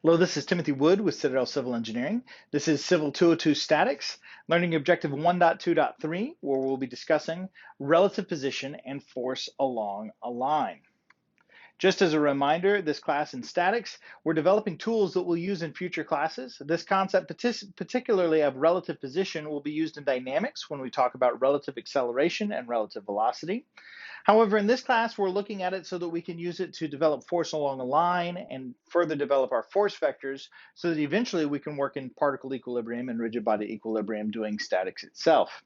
Hello, this is Timothy Wood with Citadel Civil Engineering. This is CIVL202 Statics, Learning Objective 1.2.3, where we'll be discussing relative position and force along a line. Just as a reminder, this class in statics, we're developing tools that we'll use in future classes. This concept, particularly of relative position, will be used in dynamics when we talk about relative acceleration and relative velocity. However, in this class, we're looking at it so that we can use it to develop force along a line and further develop our force vectors so that eventually we can work in particle equilibrium and rigid body equilibrium doing statics itself.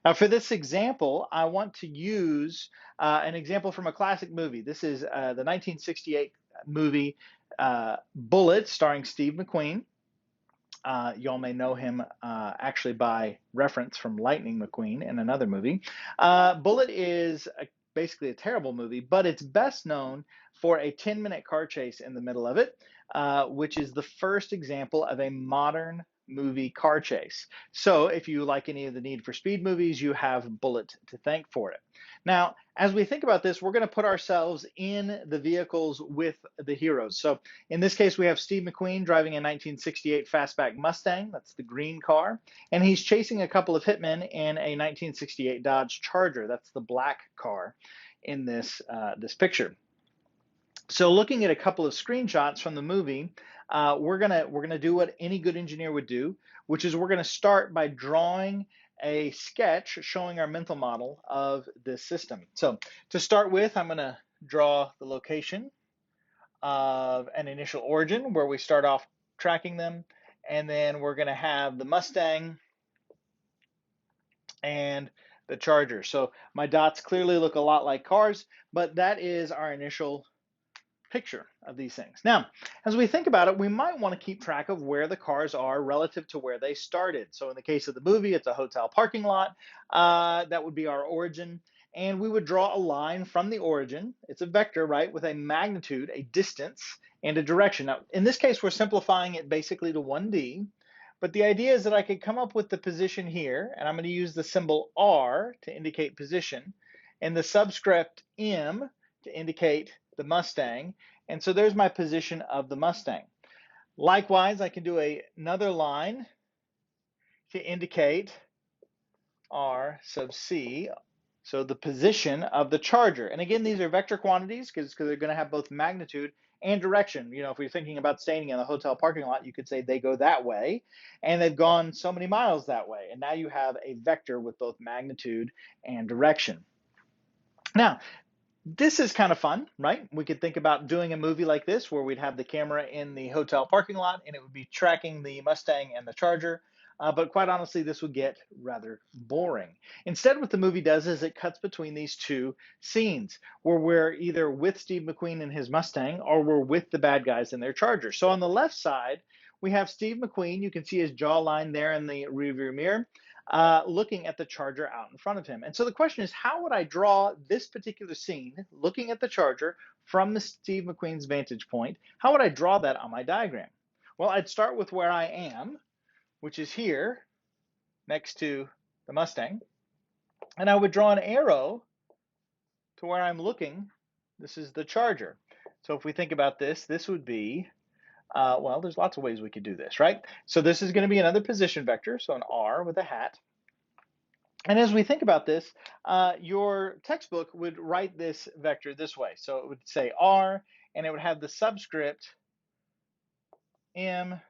Now, for this example, I want to use an example from a classic movie. This is the 1968 movie Bullitt, starring Steve McQueen. Y'all may know him actually by reference from Lightning McQueen in another movie. Bullitt is basically a terrible movie, but it's best known for a 10-minute car chase in the middle of it, which is the first example of a modern movie car chase. So if you like any of the Need for Speed movies, you have Bullitt to thank for it. Now, as we think about this, we're going to put ourselves in the vehicles with the heroes. So in this case, we have Steve McQueen driving a 1968 fastback Mustang. That's the green car. And he's chasing a couple of hitmen in a 1968 Dodge Charger. That's the black car in this picture. So looking at a couple of screenshots from the movie, we're gonna do what any good engineer would do, which is we're gonna start by drawing a sketch showing our mental model of this system. So to start with, I'm gonna draw the location of an initial origin where we start off tracking them, and then we're gonna have the Mustang and the Charger. So my dots clearly look a lot like cars, but that is our initial picture of these things. Now, as we think about it, we might want to keep track of where the cars are relative to where they started. So in the case of the movie, it's a hotel parking lot. That would be our origin. And we would draw a line from the origin. It's a vector, right, with a magnitude, a distance, and a direction. Now, in this case, we're simplifying it basically to 1D. But the idea is that I could come up with the position here, and I'm going to use the symbol R to indicate position, and the subscript M to indicate the Mustang. And so there's my position of the Mustang. Likewise, I can do another line to indicate R sub C, so the position of the Charger. And again, these are vector quantities because they're going to have both magnitude and direction. You know, if you're thinking about staying in the hotel parking lot, you could say they go that way, and they've gone so many miles that way. And now you have a vector with both magnitude and direction. Now, this is kind of fun, right? We could think about doing a movie like this where we'd have the camera in the hotel parking lot and it would be tracking the Mustang and the Charger. But quite honestly, this would get rather boring. Instead, what the movie does is it cuts between these two scenes where we're either with Steve McQueen and his Mustang or we're with the bad guys in their Charger. So on the left side, we have Steve McQueen. You can see his jawline there in the rearview mirror. Looking at the Charger out in front of him. And so the question is, how would I draw this particular scene, looking at the Charger from the Steve McQueen's vantage point? How would I draw that on my diagram? Well, I'd start with where I am, which is here next to the Mustang, and I would draw an arrow to where I'm looking. This is the Charger. So if we think about this, this would be well, there's lots of ways we could do this, right? So this is going to be another position vector, so an R with a hat. And as we think about this, your textbook would write this vector this way. So it would say R, and it would have the subscript MC.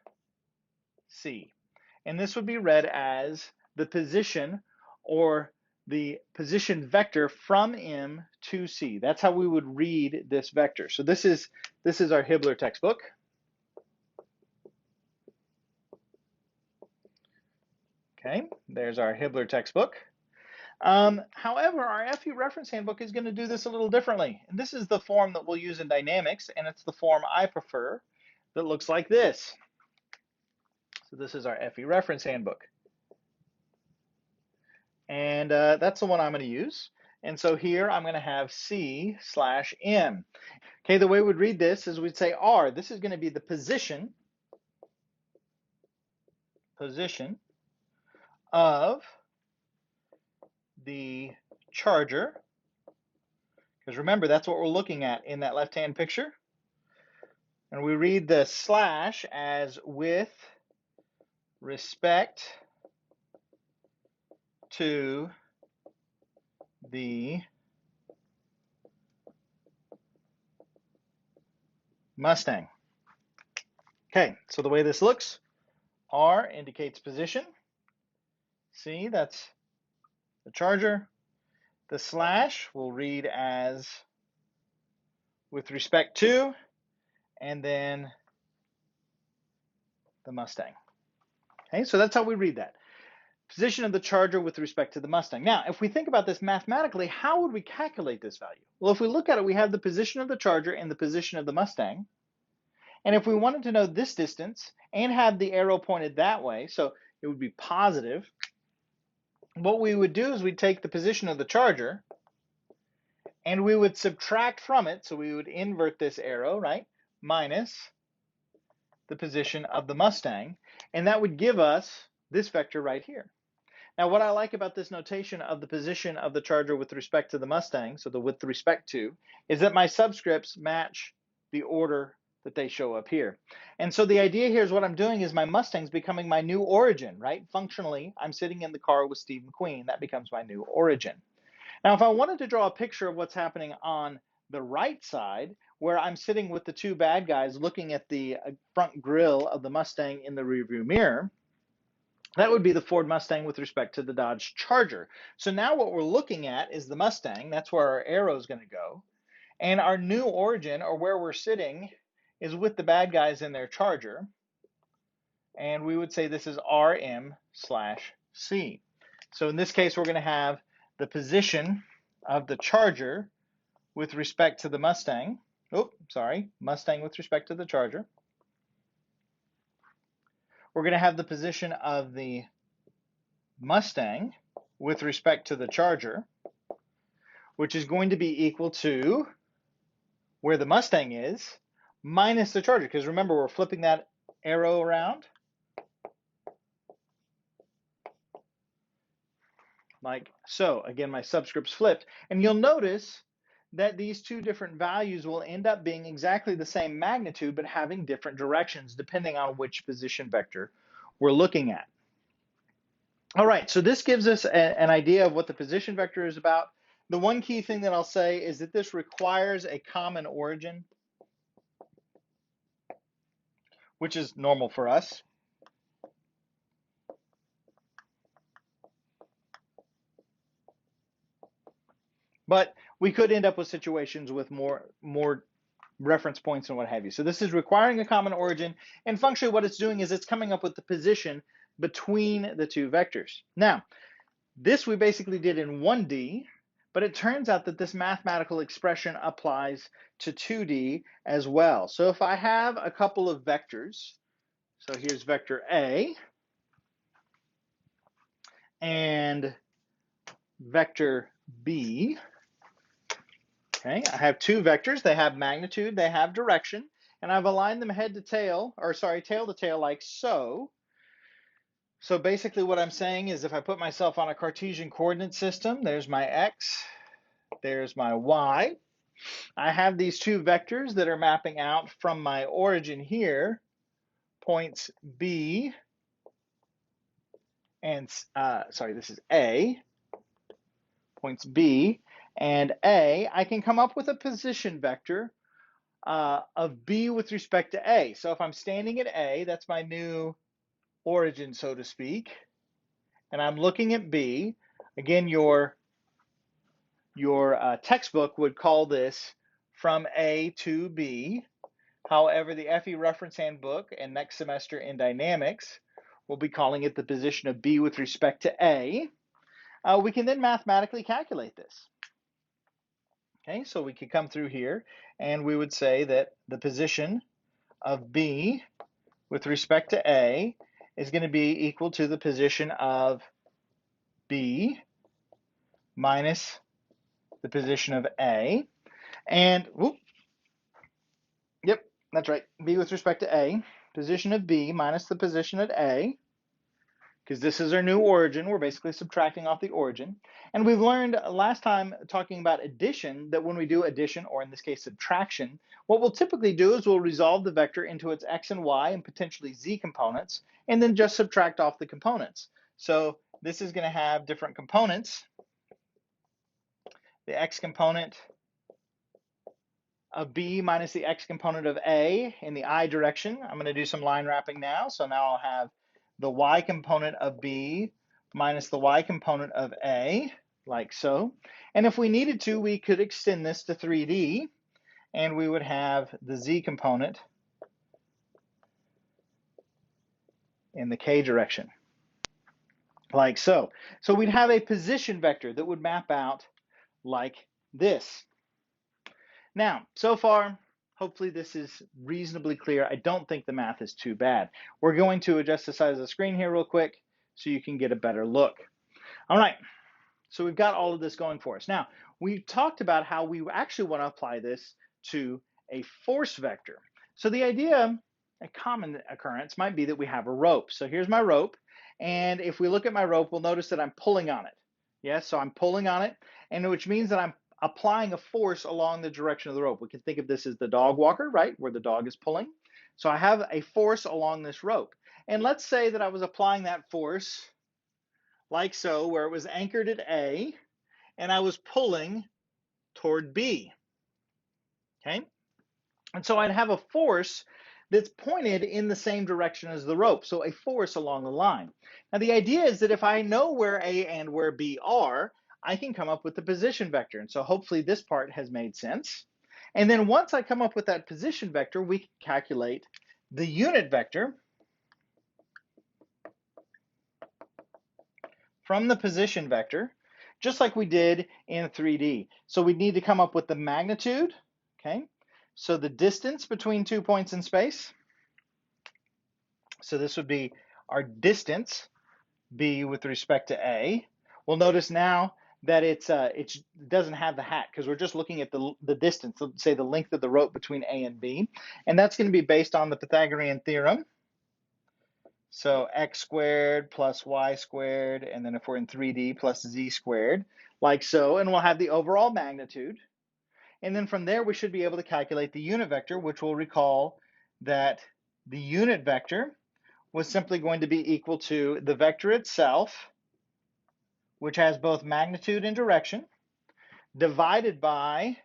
And this would be read as the position or the position vector from M to C. That's how we would read this vector. So this is our Hibbler textbook. Okay, there's our Hibbler textbook. However, our FE reference handbook is going to do this a little differently. And this is the form that we'll use in dynamics, and it's the form I prefer that looks like this. So this is our FE reference handbook. And that's the one I'm going to use. And so here I'm going to have C/M. Okay, the way we'd read this is we'd say R. This is going to be the position of the Charger, because remember, that's what we're looking at in that left-hand picture. And we read the slash as with respect to the Mustang. Okay, so the way this looks, R indicates position. C, that's the Charger. The slash will read as with respect to, and then the Mustang. Okay, so that's how we read that. Position of the Charger with respect to the Mustang. Now, if we think about this mathematically, how would we calculate this value? Well, if we look at it, we have the position of the Charger and the position of the Mustang. And if we wanted to know this distance and have the arrow pointed that way, so it would be positive, what we would do is we'd take the position of the Charger and we would subtract from it, so we would invert this arrow, right, minus the position of the Mustang, and that would give us this vector right here. Now, what I like about this notation of the position of the Charger with respect to the Mustang, so the with respect to, is that my subscripts match the order that they show up here. And so the idea here is what I'm doing is my Mustang's becoming my new origin, right? Functionally, I'm sitting in the car with Steve McQueen. That becomes my new origin. Now, if I wanted to draw a picture of what's happening on the right side, where I'm sitting with the two bad guys looking at the front grille of the Mustang in the rearview mirror, that would be the Ford Mustang with respect to the Dodge Charger. So now what we're looking at is the Mustang. That's where our arrow is going to go. And our new origin, or where we're sitting, is with the bad guys in their Charger. And we would say this is RM/C. So in this case, we're going to have the position of the Charger with respect to the Mustang. Mustang with respect to the Charger. We're going to have the position of the Mustang with respect to the Charger, which is going to be equal to where the Mustang is minus the Charger, because remember, we're flipping that arrow around like so. Again, my subscripts flipped, and you'll notice that these two different values will end up being exactly the same magnitude, but having different directions depending on which position vector we're looking at. All right, so this gives us an idea of what the position vector is about. The one key thing that I'll say is that this requires a common origin, which is normal for us. But we could end up with situations with more reference points and what have you. So this is requiring a common origin, and functionally what it's doing is it's coming up with the position between the two vectors. Now, this we basically did in 1D, but it turns out that this mathematical expression applies to 2D as well. So if I have a couple of vectors, so here's vector A and vector B, okay, I have two vectors, they have magnitude, they have direction, and I've aligned them head to tail, or sorry, tail to tail like so. So basically what I'm saying is if I put myself on a Cartesian coordinate system, there's my X, there's my Y. I have these two vectors that are mapping out from my origin here, points B and, this is A, points B and A. I can come up with a position vector of B with respect to A. So if I'm standing at A, that's my new origin, so to speak, and I'm looking at B, again, your textbook would call this from A to B. However, the FE Reference Handbook and next semester in Dynamics, we'll be calling it the position of B with respect to A. We can then mathematically calculate this. Okay, so we could come through here and we would say that the position of B with respect to A is going to be equal to the position of B minus the position of A. And, yep, that's right, B with respect to A, position of B minus the position at A. because this is our new origin. We're basically subtracting off the origin. And we've learned last time talking about addition that when we do addition, or in this case subtraction, what we'll typically do is we'll resolve the vector into its x and y and potentially z components, and then just subtract off the components. So this is going to have different components. The x component of b minus the x component of a in the I direction. I'm going to do some line wrapping now. So now I'll have the y component of b minus the y component of a, like so. And if we needed to, we could extend this to 3D, and we would have the z component in the k direction, like so. So we'd have a position vector that would map out like this. Now, so far, hopefully this is reasonably clear. I don't think the math is too bad. We're going to adjust the size of the screen here real quick so you can get a better look. All right, so we've got all of this going for us. Now, we talked about how we actually want to apply this to a force vector. So the idea, a common occurrence, might be that we have a rope. So here's my rope, and if we look at my rope, we'll notice that I'm pulling on it. Yes, so I'm pulling on it, and which means that I'm applying a force along the direction of the rope. We can think of this as the dog walker, right, where the dog is pulling. So I have a force along this rope. And let's say that I was applying that force like so, where it was anchored at A, and I was pulling toward B, okay? And so I'd have a force that's pointed in the same direction as the rope, so a force along the line. Now the idea is that if I know where A and where B are, I can come up with the position vector, and so hopefully this part has made sense. And then once I come up with that position vector, we can calculate the unit vector from the position vector, just like we did in 3D. So we need to come up with the magnitude, okay? So the distance between 2 points in space. So this would be our distance, B, with respect to A. We'll notice now that it doesn't have the hat because we're just looking at the distance, let's say the length of the rope between A and B. And that's going to be based on the Pythagorean theorem. So x squared plus y squared, and then if we're in 3D, plus z squared, like so, and we'll have the overall magnitude. And then from there, we should be able to calculate the unit vector, which we'll recall that the unit vector was simply going to be equal to the vector itself, which has both magnitude and direction, divided by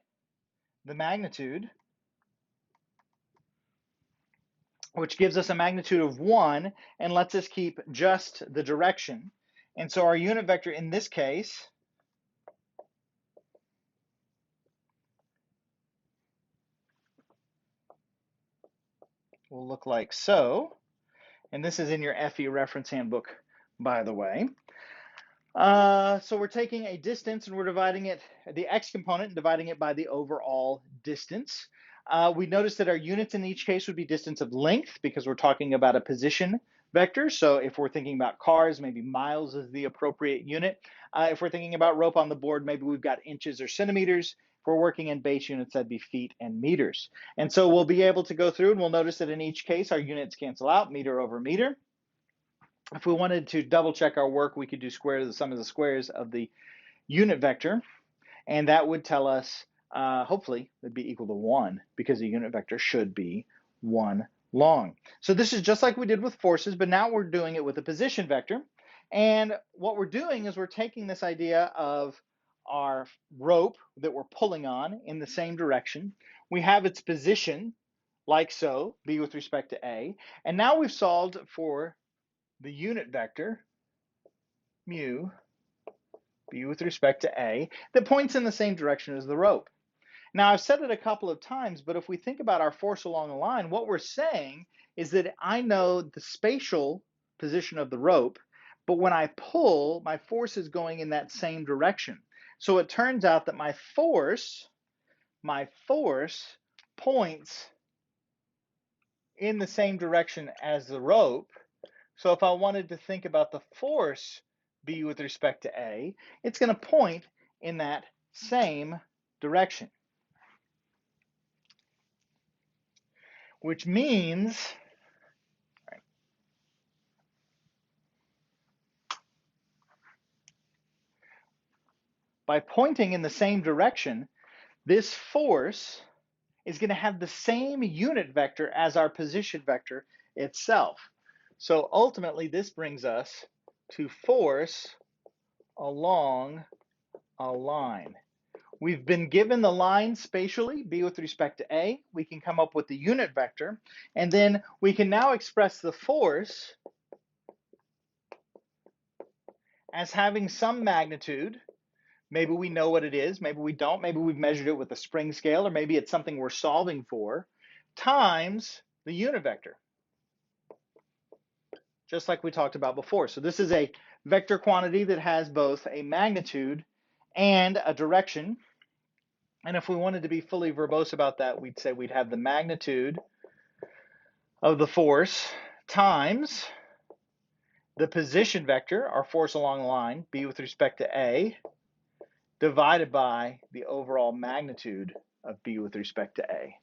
the magnitude, which gives us a magnitude of 1 and lets us keep just the direction. And so our unit vector in this case will look like so. And this is in your FE reference handbook, by the way. So we're taking a distance and we're dividing it, the x component, and dividing it by the overall distance. We notice that our units in each case would be distance of length because we're talking about a position vector. So if we're thinking about cars, maybe miles is the appropriate unit. If we're thinking about rope on the board, maybe we've got inches or centimeters. If we're working in base units, that'd be feet and meters. And so we'll be able to go through and we'll notice that in each case, our units cancel out, meter over meter. If we wanted to double check our work, we could do the sum of the squares of the unit vector, and that would tell us, hopefully, it'd be equal to 1 because the unit vector should be 1 long. So this is just like we did with forces, but now we're doing it with a position vector. And what we're doing is we're taking this idea of our rope that we're pulling on in the same direction. We have its position, like so, B with respect to A. And now we've solved for the unit vector, mu, B with respect to A, that points in the same direction as the rope. Now, I've said it a couple of times, but if we think about our force along the line, what we're saying is that I know the spatial position of the rope, but when I pull, my force is going in that same direction. So it turns out that my force points in the same direction as the rope. So if I wanted to think about the force B with respect to A, it's going to point in that same direction. Which means, by pointing in the same direction, this force is going to have the same unit vector as our position vector itself. So ultimately, this brings us to force along a line. We've been given the line spatially, b with respect to a. We can come up with the unit vector, and then we can now express the force as having some magnitude. Maybe we know what it is, maybe we don't, maybe we've measured it with a spring scale, or maybe it's something we're solving for, times the unit vector, just like we talked about before. So this is a vector quantity that has both a magnitude and a direction. And if we wanted to be fully verbose about that, we'd say we'd have the magnitude of the force times the position vector, our force along the line, b with respect to a, divided by the overall magnitude of b with respect to a.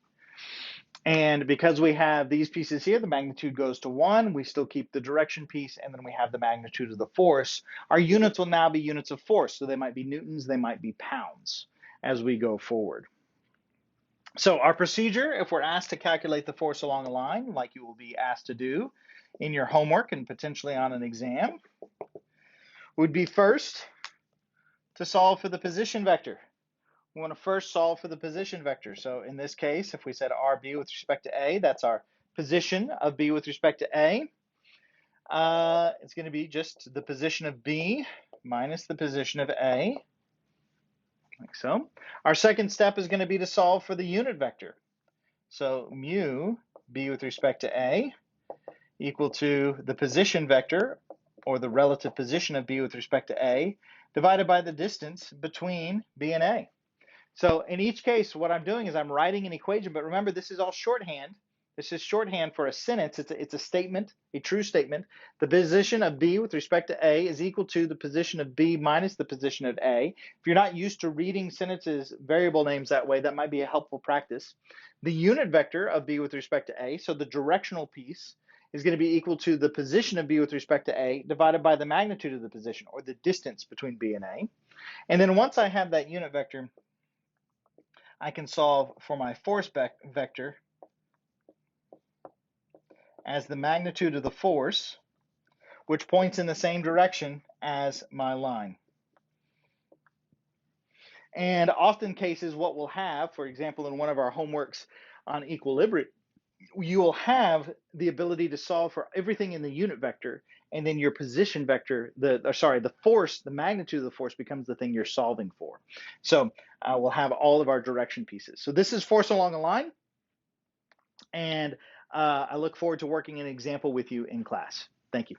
And because we have these pieces here, the magnitude goes to 1, we still keep the direction piece, and then we have the magnitude of the force. Our units will now be units of force, so they might be newtons, they might be pounds as we go forward. So our procedure, if we're asked to calculate the force along a line, like you will be asked to do in your homework and potentially on an exam, would be first to solve for the position vector. We want to first solve for the position vector. So in this case, if we said RB with respect to A, that's our position of B with respect to A. It's going to be just the position of B minus the position of A, like so. Our second step is going to be to solve for the unit vector. So mu B with respect to A equal to the position vector, or the relative position of B with respect to A, divided by the distance between B and A. So in each case, what I'm doing is I'm writing an equation, but remember, this is all shorthand. This is shorthand for a sentence. It's a statement, a true statement. The position of B with respect to A is equal to the position of B minus the position of A. If you're not used to reading sentences, variable names that way, that might be a helpful practice. The unit vector of B with respect to A, so the directional piece, is going to be equal to the position of B with respect to A divided by the magnitude of the position, or the distance between B and A. And then once I have that unit vector, I can solve for my force vector as the magnitude of the force, which points in the same direction as my line. And often cases, what we'll have, for example, in one of our homeworks on equilibrium, you will have the ability to solve for everything in the unit vector, and then your position vector, the force, the magnitude of the force becomes the thing you're solving for. So we'll have all of our direction pieces. So this is force along a line, and I look forward to working an example with you in class. Thank you.